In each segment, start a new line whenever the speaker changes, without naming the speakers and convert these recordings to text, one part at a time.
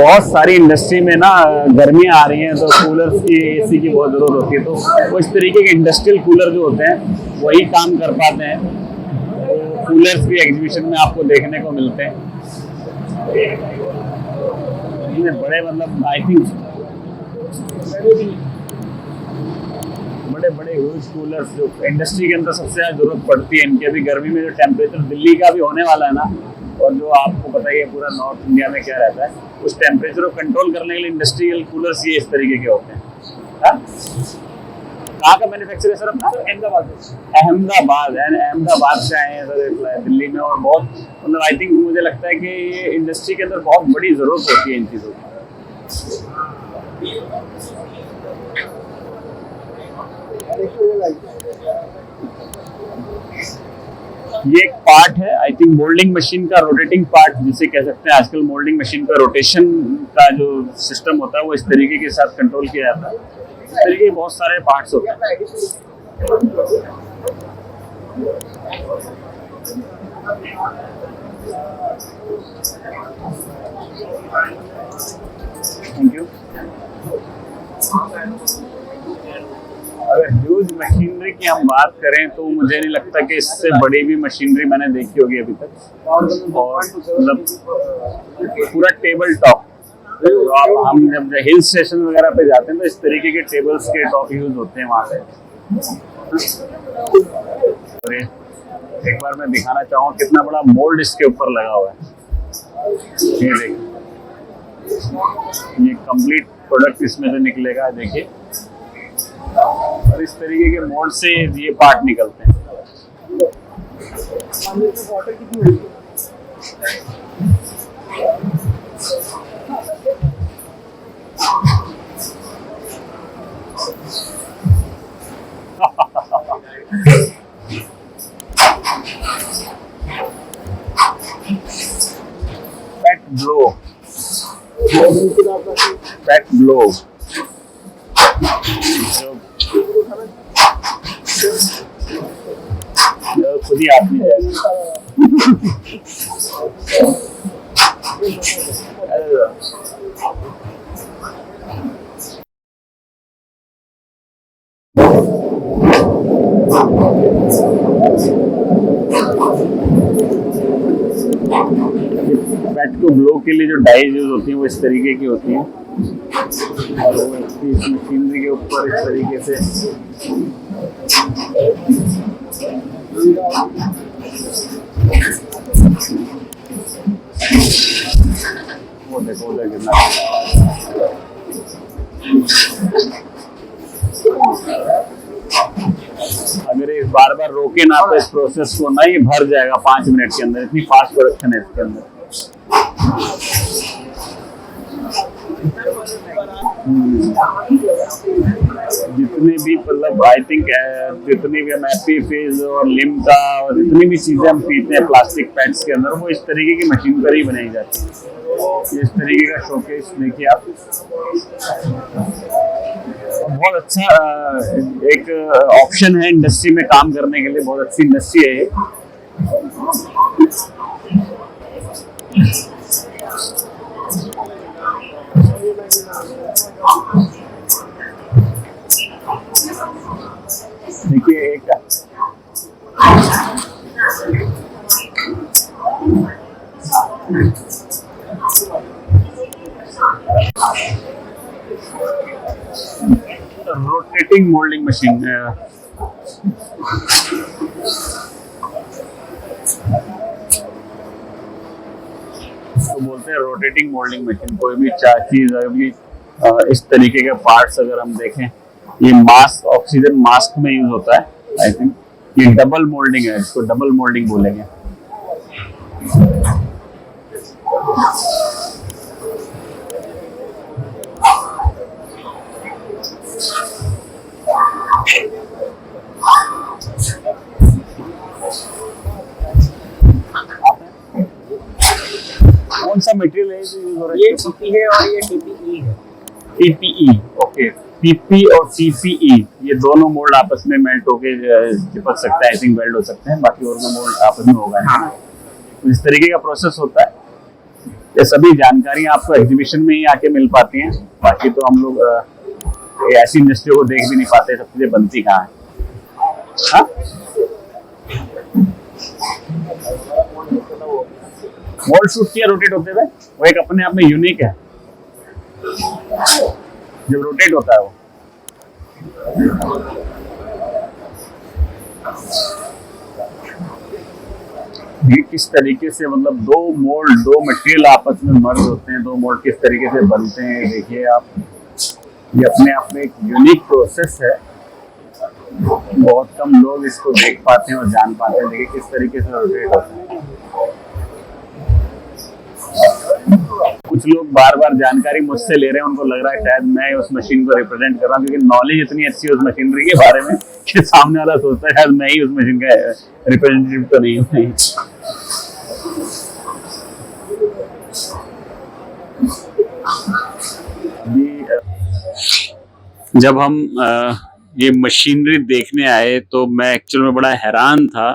बहुत सारी इंडस्ट्री में ना गर्मियाँ आ रही हैं तो कूलर्स की एसी की बहुत ज़रूरत होती है, तो वो इस तरीके के इंडस्ट्रियल कूलर जो होते हैं वही काम कर पाते हैं। तो कूलर्स भी एग्जीबिशन में आपको देखने को मिलते हैं। ये बड़े मतलब आई थिंक बड़े बड़े ह्यूज कूलर्स जो इंडस्ट्री के अंदर सबसे ज़्यादा ज़रूरत पड़ती है इनकी। अभी गर्मी में जो टेम्परेचर दिल्ली का भी होने वाला है ना, और जो आपको पता ही है पूरा नॉर्थ इंडिया में क्या रहता है, उस टेम्परेचर को कंट्रोल करने के लिए इंडस्ट्रियल कूलर्स ये इस तरीके के होते हैं। कहाँ का मैन्युफैक्चर है सर अपना? अहमदाबाद है। अहमदाबाद से आए हैं सर दिल्ली में, और बहुत मतलब आई थिंक मुझे लगता है कि ये इंडस्ट्री के अंदर बहुत बड़ी ज़रूरत होती है इन चीज़ों की। ये एक पार्ट है आई थिंक मोल्डिंग मशीन का, रोटेटिंग पार्ट जिसे कह सकते हैं। आजकल मोल्डिंग मशीन का रोटेशन का जो सिस्टम होता है वो इस तरीके के साथ कंट्रोल किया जाता है। इस तरीके के बहुत सारे पार्ट्स होते हैं। Thank you. अगर ह्यूज मशीनरी की हम बात करें तो मुझे नहीं लगता कि इससे बड़ी भी मशीनरी मैंने देखी होगी अभी तक। और मतलब पूरा टेबल टॉप, तो आप हम जब हिल स्टेशन वगैरह पे जाते हैं तो इस तरीके के टेबल्स के टॉप यूज होते हैं वहाँ पे। और एक बार मैं दिखाना चाहूँगा कितना बड़ा मोल्ड इसके ऊपर लगा हुआ है। ये देखिए, ये कंप्लीट प्रोडक्ट इसमें से निकलेगा। देखिए, और इस तरीके के मोल्ड से ये पार्ट निकलते हैं। पेट ग्लोव, पेट ग्लोव खुद ही आप नहीं जाएगा। पेट को ग्लो के लिए जो डाइज यूज होती हैं वो इस तरीके की होती हैं, और वो इस मशीनरी के ऊपर इस तरीके से वो देखो उधर कितना। अगर ये बार बार रोके ना तो इस प्रोसेस को ना ये भर जाएगा 5 मिनट के अंदर। इतनी फास्ट प्रोडक्शन है इसके अंदर। जितने भी मतलब आई थिंक जितनी भी हम एपी फेज और लिम्का और जितनी भी चीजें हम पीते हैं प्लास्टिक पैड्स के अंदर, वो इस तरीके की मशीन पर ही बनाई जाती है। इस तरीके का शोकेस देखिए आप। बहुत अच्छा एक ऑप्शन है इंडस्ट्री में काम करने के लिए। बहुत अच्छी इंडस्ट्री है ये। देखिए एक रोटेटिंग मोल्डिंग मशीन तो बोलते हैं रोटेटिंग मोल्डिंग मशीन। कोई भी चीज अभी इस तरीके के पार्ट्स अगर हम देखें, ये मास्क ऑक्सीजन मास्क में यूज होता है आई थिंक। ये डबल मोल्डिंग है, इसको डबल मोल्डिंग बोलेंगे। कौन सा मटेरियल है यूज हो रहा है? ये पीपी है और ये टीपीई है। TPE, okay. पीपी और टीपीई ये दोनों मोल्ड आपस में मेल्ट होके चिपक सकता है, आई थिंक वेल्ड हो सकते हैं। बाकी और मोल्ड आपस में होगा नहीं। तो इस तरीके का प्रोसेस होता है। ये सभी जानकारी आपको एग्जीबिशन में ही आके मिल पाती हैं, बाकी तो हम लोग ऐसी इंडस्ट्री को देख भी नहीं पाते, सब चीजें बनती कहाँ है। हाँ, मोल्ड शूट किया रोटेट होते हुए, वो एक अपने आप में यूनिक है जब रोटेट होता है वो। ये किस तरीके से मतलब दो मटेरियल आपस में मर्ज होते हैं, दो मोल्ड किस तरीके से बनते हैं देखिए आप। ये अपने आप में एक यूनिक प्रोसेस है, बहुत कम लोग इसको देख पाते हैं और जान पाते हैं। देखिए किस तरीके से रोटेट होता है। कुछ लोग बार बार जानकारी मुझसे ले रहे हैं, उनको लग रहा है शायद मैं उस मशीन को रिप्रेजेंट कर रहा हूँ, क्योंकि नॉलेज इतनी अच्छी है उस मशीनरी के बारे में कि सामने वाला सोचता है शायद मैं ही उस मशीन का रिप्रेजेंटेटिव तो नहीं हूँ। जब हम ये मशीनरी देखने आए तो मैं एक्चुअल में बड़ा हैरान था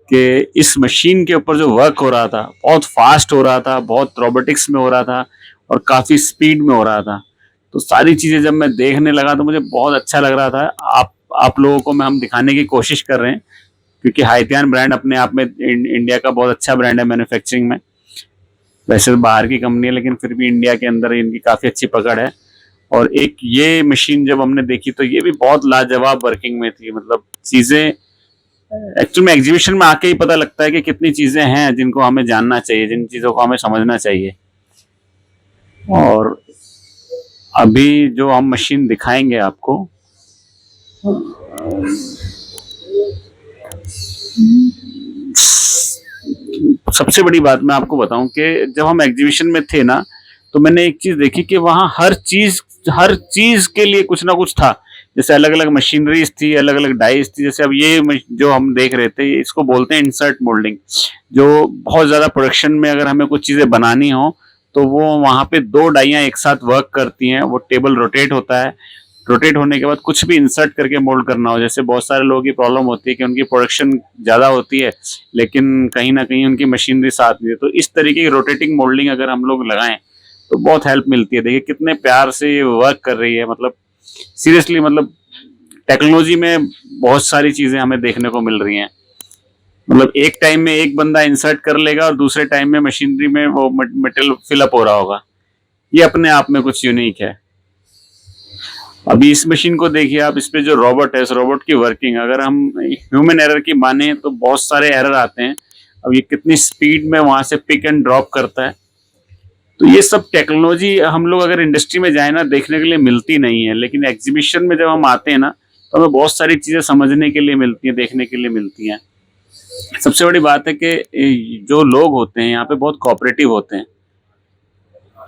कि इस मशीन के ऊपर जो वर्क हो रहा था बहुत फास्ट हो रहा था, बहुत रोबोटिक्स में हो रहा था और काफी स्पीड में हो रहा था। तो सारी चीजें जब मैं देखने लगा तो मुझे बहुत अच्छा लग रहा था। आप लोगों को हम दिखाने की कोशिश कर रहे हैं, क्योंकि हाइतियान ब्रांड अपने आप में इंडिया का बहुत अच्छा ब्रांड है मैन्युफैक्चरिंग में। वैसे तो बाहर की कंपनी है, लेकिन फिर भी इंडिया के अंदर इनकी काफी अच्छी पकड़ है। और एक ये मशीन जब हमने देखी तो ये भी बहुत लाजवाब वर्किंग में थी। मतलब चीजें एक्चुअल में एग्जीबिशन में आके ही पता लगता है कि कितनी चीजें हैं जिनको हमें जानना चाहिए, जिन चीजों को हमें समझना चाहिए। और अभी जो हम मशीन दिखाएंगे आपको, सबसे बड़ी बात मैं आपको बताऊं कि जब हम एग्जीबिशन में थे ना, तो मैंने एक चीज देखी कि वहां हर चीज के लिए कुछ ना कुछ था। जैसे अलग अलग मशीनरीज थी, अलग अलग डाइस थी। जैसे अब ये जो हम देख रहे थे, इसको बोलते हैं इंसर्ट मोल्डिंग, जो बहुत ज्यादा प्रोडक्शन में अगर हमें कुछ चीजें बनानी हो तो वो वहां पे दो डाइयां एक साथ वर्क करती हैं। वो टेबल रोटेट होता है, रोटेट होने के बाद कुछ भी इंसर्ट करके मोल्ड करना हो। जैसे बहुत सारे लोगों की प्रॉब्लम होती है कि उनकी प्रोडक्शन ज्यादा होती है लेकिन कहीं ना कहीं उनकी मशीनरी साथ नहीं है, तो इस तरीके की रोटेटिंग मोल्डिंग अगर हम लोग लगाएं तो बहुत हेल्प मिलती है। देखिए कितने प्यार से ये वर्क कर रही है। मतलब सीरियसली, मतलब टेक्नोलॉजी में बहुत सारी चीजें हमें देखने को मिल रही हैं। मतलब एक टाइम में एक बंदा इंसर्ट कर लेगा और दूसरे टाइम में मशीनरी में वो मटेरियल फिलअप हो रहा होगा। ये अपने आप में कुछ यूनिक है। अभी इस मशीन को देखिए आप, इस पे जो रोबोट है, इस रोबोट की वर्किंग अगर हम ह्यूमन एरर की माने तो बहुत सारे एरर आते हैं। अब ये कितनी स्पीड में वहां से पिक एंड ड्रॉप करता है। तो ये सब टेक्नोलॉजी हम लोग अगर इंडस्ट्री में जाए ना, देखने के लिए मिलती नहीं है, लेकिन एग्जीबिशन में जब हम आते हैं ना तो हमें बहुत सारी चीजें समझने के लिए मिलती हैं, देखने के लिए मिलती हैं। सबसे बड़ी बात है कि जो लोग होते हैं यहाँ पे बहुत कोऑपरेटिव होते हैं।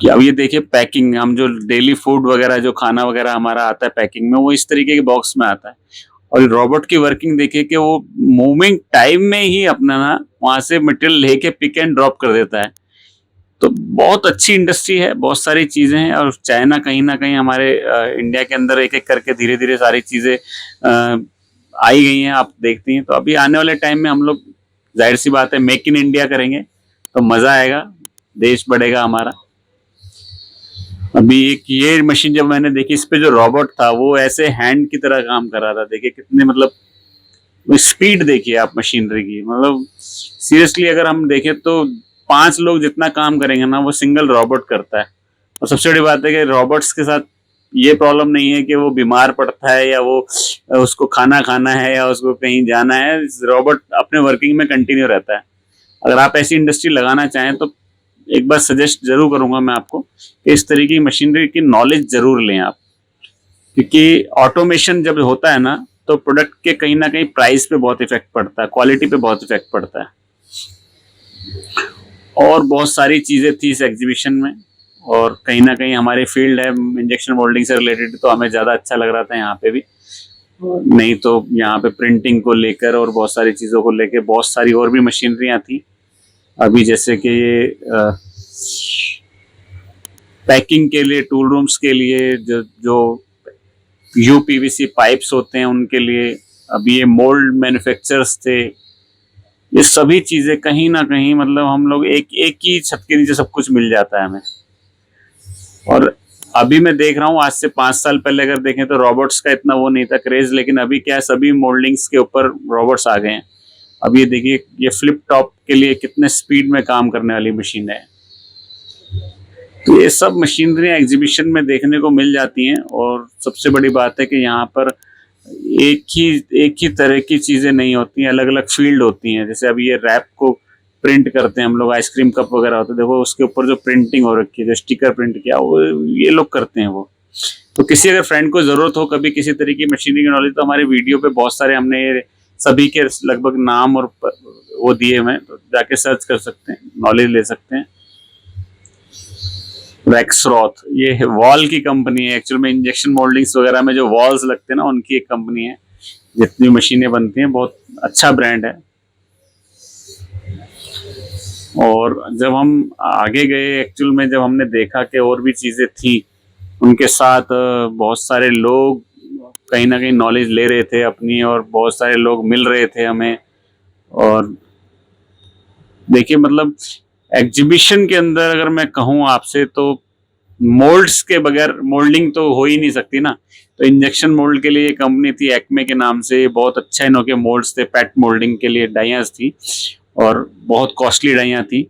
कि अब ये देखिए पैकिंग, हम जो डेली फूड वगैरह जो खाना वगैरह हमारा आता है पैकिंग में, वो इस तरीके के बॉक्स में आता है। और रोबोट की वर्किंग देखिए कि वो मूविंग टाइम में ही अपना ना वहां से मटेरियल लेके पिक एंड ड्रॉप कर देता है। तो बहुत अच्छी इंडस्ट्री है, बहुत सारी चीजें हैं। और चाइना कहीं ना कहीं हमारे इंडिया के अंदर एक एक करके धीरे धीरे सारी चीजें आई गई हैं, आप देखती हैं। तो अभी आने वाले टाइम में हम लोग जाहिर सी बात है मेक इन इंडिया करेंगे तो मजा आएगा, देश बढ़ेगा हमारा। अभी एक ये मशीन जब मैंने देखी, इस पे जो रोबोट था वो ऐसे हैंड की तरह काम कर रहा था। देखिए कितने मतलब स्पीड देखिए आप मशीनरी की। मतलब सीरियसली अगर हम देखें तो 5 लोग जितना काम करेंगे ना वो सिंगल रोबोट करता है। और सबसे बड़ी बात है कि रोबोट्स के साथ ये प्रॉब्लम नहीं है कि वो बीमार पड़ता है या वो उसको खाना खाना है या उसको कहीं जाना है। रोबोट अपने वर्किंग में कंटिन्यू रहता है। अगर आप ऐसी इंडस्ट्री लगाना चाहें तो एक बार सजेस्ट जरूर करूंगा मैं आपको कि इस तरीके की मशीनरी की नॉलेज जरूर लें आप। क्योंकि ऑटोमेशन जब होता है ना तो प्रोडक्ट के कहीं ना कहीं प्राइस पे बहुत इफेक्ट पड़ता है, क्वालिटी पे बहुत इफेक्ट पड़ता है। और बहुत सारी चीजें थी इस एग्जीबिशन में, और कहीं ना कहीं हमारी फील्ड है इंजेक्शन मोल्डिंग से रिलेटेड, तो हमें ज्यादा अच्छा लग रहा था यहाँ पे भी। नहीं तो यहाँ पे प्रिंटिंग को लेकर और बहुत सारी चीजों को लेकर बहुत सारी और भी मशीनरियां थी। अभी जैसे कि ये पैकिंग के लिए, टूल रूम्स के लिए जो यूपीवीसी पाइप्स होते हैं उनके लिए। अभी ये मोल्ड मैन्युफैक्चरर्स थे, ये सभी चीजें कहीं ना कहीं मतलब हम लोग एक एक ही छत के नीचे सब कुछ मिल जाता है हमें। और अभी मैं देख रहा हूँ आज से 5 साल पहले अगर देखें तो रोबोट्स का इतना वो नहीं था क्रेज, लेकिन अभी क्या है सभी मोल्डिंग्स के ऊपर रोबोट्स आ गए हैं। अब ये देखिए ये फ्लिप टॉप के लिए कितने स्पीड में काम करने वाली मशीन है। तो ये सब मशीनरी एग्जीबिशन में देखने को मिल जाती हैं। और सबसे बड़ी बात है कि यहाँ पर एक ही तरह की चीजें नहीं होती हैं, अलग अलग फील्ड होती हैं। जैसे अभी ये रैप को प्रिंट करते हैं हम लोग, आइसक्रीम कप वगैरह होते हैं, देखो उसके ऊपर जो प्रिंटिंग हो रखी है, जो स्टिकर प्रिंट किया वो ये लोग करते हैं वो। तो किसी अगर फ्रेंड को जरूरत हो कभी किसी तरह की मशीनरी की नॉलेज, तो हमारे वीडियो पे बहुत सारे हमने सभी के लगभग नाम और वो दिए हुए हैं, तो जाके सर्च कर सकते हैं, नॉलेज ले सकते हैं। वैक्सरॉथ ये वॉल की कंपनी है, एक्चुअल में इंजेक्शन मोल्डिंग्स वगैरह में जो वॉल्स लगते हैं ना उनकी एक कंपनी है। जितनी मशीनें बनती हैं बहुत अच्छा ब्रांड है। और जब हम आगे गए एक्चुअल में, जब हमने देखा कि और भी चीजें थी उनके साथ, बहुत सारे लोग कहीं ना कहीं नॉलेज ले रहे थे अपनी, और बहुत सारे लोग मिल रहे थे हमें। और देखिए मतलब एग्जीबिशन के अंदर अगर मैं कहूँ आपसे तो मोल्ड्स के बगैर मोल्डिंग तो हो ही नहीं सकती ना। तो इंजेक्शन मोल्ड के लिए ये कंपनी थी एक्मे के नाम से, बहुत अच्छा इनके मोल्ड्स थे, पेट मोल्डिंग के लिए डाइयास थी और बहुत कॉस्टली डाइयां थी।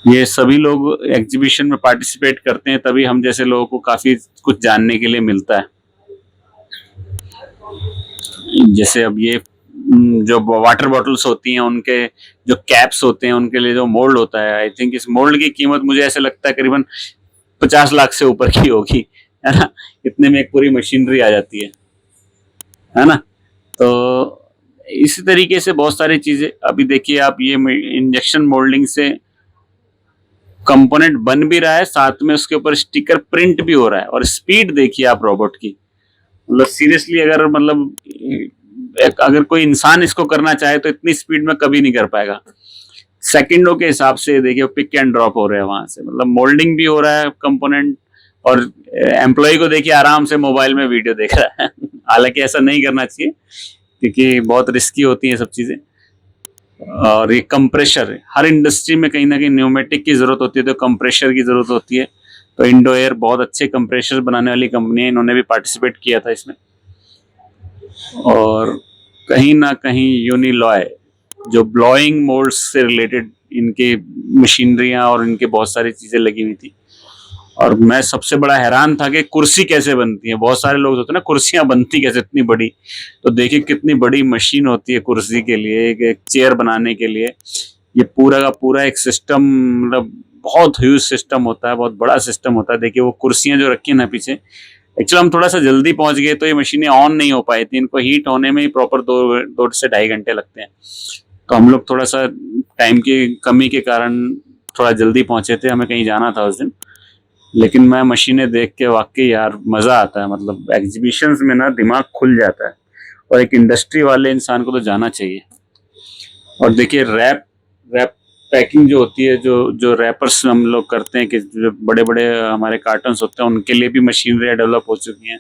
ये सभी लोग एग्जीबिशन में पार्टिसिपेट करते हैं, तभी हम जैसे लोगों को काफी कुछ जानने के लिए मिलता है। जैसे अब ये जो वाटर बॉटल्स होती हैं उनके जो कैप्स होते हैं उनके लिए जो मोल्ड होता है, आई थिंक इस मोल्ड की कीमत मुझे ऐसे लगता है करीबन 50 लाख से ऊपर की होगी, है ना। इतने में एक पूरी मशीनरी आ जाती है ना। तो इसी तरीके से बहुत सारी चीजें, अभी देखिए आप ये इंजेक्शन मोल्डिंग से कंपोनेंट बन भी रहा है, साथ में उसके ऊपर स्टिकर प्रिंट भी हो रहा है। और स्पीड देखिए आप रोबोट की, मतलब सीरियसली अगर मतलब अगर कोई इंसान इसको करना चाहे तो इतनी स्पीड में कभी नहीं कर पाएगा। सेकंडों के हिसाब से देखिए पिक एंड ड्रॉप हो रहे हैं वहां से, मतलब मोल्डिंग भी हो रहा है कंपोनेंट, और एम्प्लॉय को देखिए आराम से मोबाइल में वीडियो देख रहा है। हालांकि ऐसा नहीं करना चाहिए क्योंकि बहुत रिस्की होती है सब चीजें। और ये कंप्रेशर, हर इंडस्ट्री में कहीं ना कहीं न्यूमेटिक की जरूरत होती है, तो कंप्रेशर की जरूरत होती है। तो इंडो एयर बहुत अच्छे कंप्रेशर बनाने वाली कंपनी है, इन्होंने भी पार्टिसिपेट किया था इसमें। और कहीं ना कहीं यूनिलॉय जो ब्लोइंग मोल्ड्स से रिलेटेड इनके मशीनरियां और इनके बहुत सारी चीजें लगी हुई थी। और मैं सबसे बड़ा हैरान था कि कुर्सी कैसे बनती है। बहुत सारे लोग होते हैं ना कुर्सियां बनती कैसे इतनी बड़ी, तो देखिए कितनी बड़ी मशीन होती है कुर्सी के लिए, एक चेयर बनाने के लिए। ये पूरा का पूरा एक सिस्टम, मतलब बहुत ह्यूज सिस्टम होता है, बहुत बड़ा सिस्टम होता है। देखिए वो कुर्सियां जो रखी है ना पीछे, एक्चुअली हम थोड़ा सा जल्दी पहुंच गए तो ये मशीनें ऑन नहीं हो पाई थी, इनको हीट होने में ही प्रॉपर 2 से 2.5 घंटे लगते हैं। तो हम लोग थोड़ा सा टाइम की कमी के कारण थोड़ा जल्दी पहुंचे थे, हमें कहीं जाना था उस दिन। लेकिन मैं मशीनें देख के वाकई यार मजा आता है, मतलब एग्जीबिशंस में ना दिमाग खुल जाता है। और एक इंडस्ट्री वाले इंसान को तो जाना चाहिए। और देखिए रैप रैप पैकिंग जो होती है, जो जो रैपर्स हम लोग करते हैं कि जो बड़े बड़े हमारे कार्टन्स होते हैं उनके लिए भी मशीनरी डेवलप हो चुकी हैं।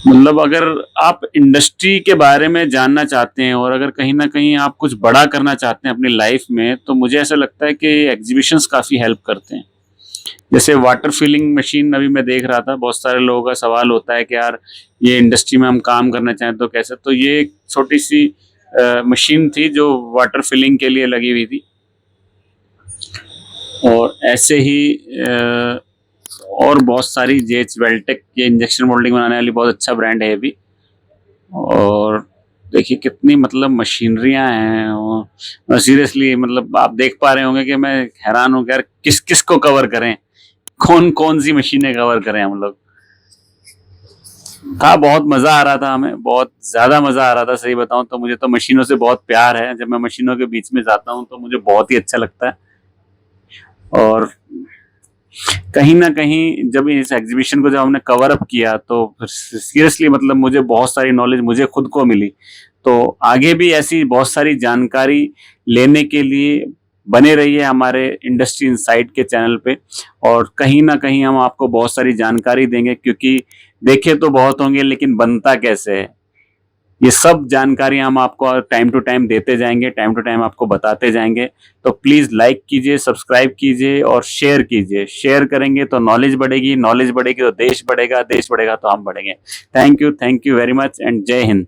मतलब अगर आप इंडस्ट्री के बारे में जानना चाहते हैं और अगर कहीं ना कहीं आप कुछ बड़ा करना चाहते हैं अपनी लाइफ में, तो मुझे ऐसा लगता है कि एग्जीबिशंस काफी हेल्प करते हैं। जैसे वाटर फिलिंग मशीन अभी मैं देख रहा था, बहुत सारे लोगों का सवाल होता है कि यार ये इंडस्ट्री में हम काम करना चाहें तो कैसे। तो ये एक छोटी सी मशीन थी जो वाटर फिलिंग के लिए लगी हुई थी। और ऐसे ही और बहुत सारी जेच वेल्टेक, ये इंजेक्शन मोल्डिंग बनाने वाली बहुत अच्छा ब्रांड है भी। और देखिए कितनी मतलब मशीनरियां हैं, और सीरियसली मतलब आप देख पा रहे होंगे कि मैं हैरान हूँ कि यार किस किस को कवर करें, कौन कौन सी मशीनें कवर करें हम लोग। था बहुत मजा आ रहा था, हमें बहुत ज्यादा मजा आ रहा था। सही बताऊं तो मुझे तो मशीनों से बहुत प्यार है, जब मैं मशीनों के बीच में जाता हूं तो मुझे बहुत ही अच्छा लगता है। और कहीं ना कहीं जब इस एग्जीबिशन को जब हमने कवर अप किया तो सीरियसली मतलब मुझे बहुत सारी नॉलेज मुझे खुद को मिली। तो आगे भी ऐसी बहुत सारी जानकारी लेने के लिए बने रहिए हमारे इंडस्ट्री इनसाइट के चैनल पे। और कहीं ना कहीं हम आपको बहुत सारी जानकारी देंगे, क्योंकि देखे तो बहुत होंगे लेकिन बनता कैसे है, ये सब जानकारी हम आपको टाइम टू टाइम देते जाएंगे, टाइम टू टाइम आपको बताते जाएंगे। तो प्लीज लाइक कीजिए, सब्सक्राइब कीजिए और शेयर कीजिए। शेयर करेंगे तो नॉलेज बढ़ेगी, नॉलेज बढ़ेगी तो देश बढ़ेगा, देश बढ़ेगा तो हम बढ़ेंगे। Thank you very much and जय हिंद।